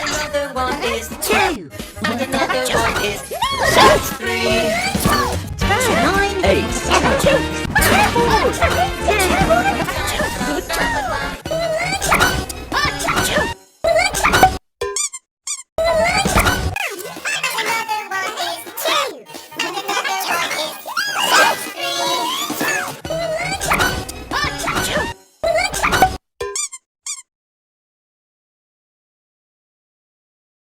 Another one is 2. And another one is 6, 3. 9, 8, 7, 2, 4.